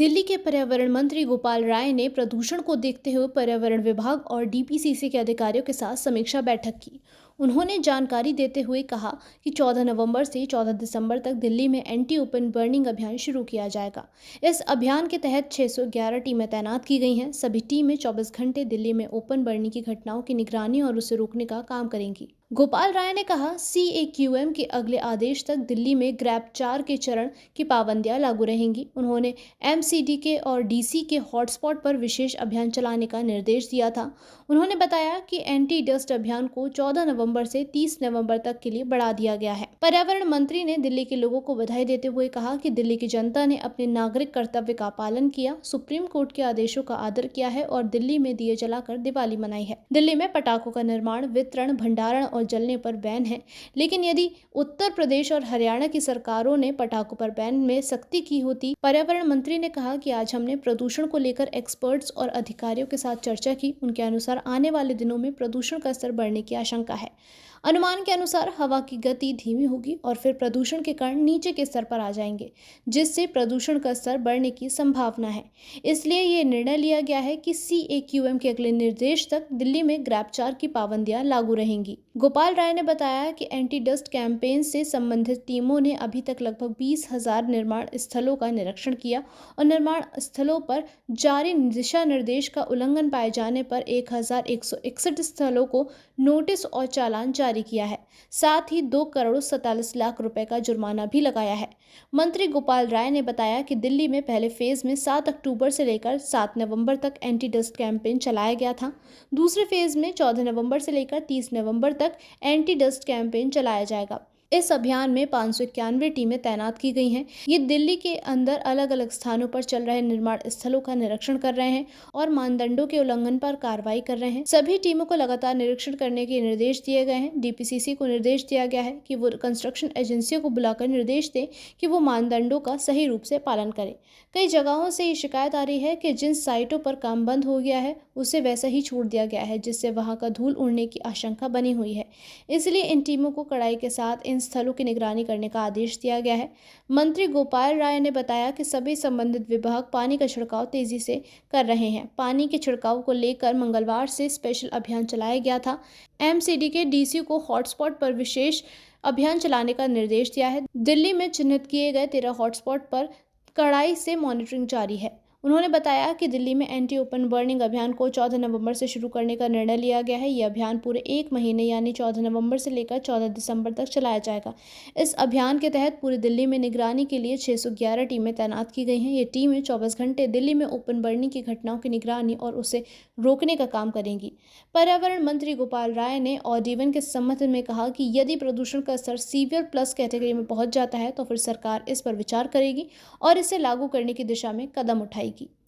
दिल्ली के पर्यावरण मंत्री गोपाल राय ने प्रदूषण को देखते हुए पर्यावरण विभाग और डीपीसीसी के अधिकारियों के साथ समीक्षा बैठक की। उन्होंने जानकारी देते हुए कहा कि 14 नवंबर से 14 दिसंबर तक दिल्ली में एंटी ओपन बर्निंग अभियान शुरू किया जाएगा। इस अभियान के तहत 611 टीमें तैनात की गई हैं। सभी टीमें 24 घंटे दिल्ली में ओपन बर्निंग की घटनाओं की निगरानी और उसे रोकने का काम करेंगी। गोपाल राय ने कहा, सीएक्यूएम के अगले आदेश तक दिल्ली में ग्रैप 4 के चरण की पाबंदियां लागू रहेंगी। उन्होंने एमसीडीके और डीसी के हॉटस्पॉट पर विशेष अभियान चलाने का निर्देश दिया था। उन्होंने बताया कि एंटी डस्ट अभियान को 14 नवंबर से 30 नवंबर तक के लिए बढ़ा दिया गया है। पर्यावरण मंत्री ने दिल्ली के लोगों को बधाई देते हुए कहा कि दिल्ली की जनता ने अपने नागरिक कर्तव्य का पालन किया, सुप्रीम कोर्ट के आदेशों का आदर किया है और दिल्ली में दिए जलाकर दिवाली मनाई है। दिल्ली में पटाखों का निर्माण, वितरण, भंडारण और जलने पर बैन है, लेकिन यदि उत्तर प्रदेश और हरियाणा की सरकारों ने पटाखों पर बैन में सख्ती की होती। पर्यावरण मंत्री ने कहा कि आज हमने प्रदूषण को लेकर एक्सपर्ट्स और अधिकारियों के साथ चर्चा की। उनके अनुसार आने वाले दिनों में प्रदूषण का स्तर बढ़ने की आशंका है। अनुमान के अनुसार हवा की गति धीमी होगी और फिर प्रदूषण के कारण नीचे के स्तर पर आ जाएंगे, जिससे प्रदूषण का स्तर बढ़ने की संभावना है। इसलिए ये निर्णय लिया गया है कि सीएक्यूएम के अगले निर्देश तक दिल्ली में ग्रैप 4 की पाबंदियां लागू रहेंगी। गोपाल राय ने बताया कि एंटी डस्ट कैंपेन से संबंधित टीमों ने अभी तक लगभग 20,000 निर्माण स्थलों का निरीक्षण किया और निर्माण स्थलों पर जारी दिशा निर्देश का उल्लंघन पाए जाने पर 1,161 स्थलों को नोटिस और चालान जारी किया है। साथ ही 2,47 करोड़ रुपए का जुर्माना भी लगाया है। मंत्री गोपाल राय ने बताया कि दिल्ली में पहले फेज में 7 अक्टूबर से लेकर 7 नवंबर तक एंटी डस्ट कैंपेन चलाया गया था। दूसरे फेज में 14 नवंबर से लेकर 30 नवंबर तक एंटी डस्ट कैंपेन चलाया जाएगा। इस अभियान में 591 टीमें तैनात की गई हैं। ये दिल्ली के अंदर अलग अलग स्थानों पर चल रहे निर्माण स्थलों का निरीक्षण कर रहे हैं और मानदंडों के उल्लंघन पर कार्रवाई कर रहे हैं। सभी टीमों को लगातार निरीक्षण करने के निर्देश दिए गए हैं। डीपीसीसी को निर्देश दिया गया है कि वो कंस्ट्रक्शन एजेंसियों को बुलाकर निर्देश दें कि वो मानदंडों का सही रूप से पालन करें। कई जगहों से ये शिकायत आ रही है कि जिन साइटों पर काम बंद हो गया है उसे वैसा ही छोड़ दिया गया है, जिससे वहां का धूल उड़ने की आशंका बनी हुई है। इसलिए इन टीमों को कड़ाई के साथ इन स्थलों की निगरानी करने का आदेश दिया गया है। मंत्री गोपाल राय ने बताया कि सभी संबंधित विभाग पानी का छिड़काव तेजी से कर रहे हैं। पानी के छिड़काव को लेकर मंगलवार से स्पेशल अभियान चलाया गया था। एमसीडी के डीसी को हॉटस्पॉट पर विशेष अभियान चलाने का निर्देश दिया है। दिल्ली में चिन्हित किए गए 13 हॉटस्पॉट पर कड़ाई से मॉनिटरिंग जारी है। उन्होंने बताया कि दिल्ली में एंटी ओपन बर्निंग अभियान को 14 नवंबर से शुरू करने का निर्णय लिया गया है। यह अभियान पूरे 1 महीने यानी 14 नवंबर से लेकर 14 दिसंबर तक चलाया जाएगा। इस अभियान के तहत पूरी दिल्ली में निगरानी के लिए 611 टीमें तैनात की गई हैं। ये टीमें 24 घंटे दिल्ली में ओपन बर्निंग की घटनाओं की निगरानी और उसे रोकने का काम करेंगी। पर्यावरण मंत्री गोपाल राय ने ऑड-इवन के संबंध में कहा कि यदि प्रदूषण का स्तर सीवियर प्लस कैटेगरी में पहुंच जाता है तो फिर सरकार इस पर विचार करेगी और इसे लागू करने की दिशा में कदम उठाएगी।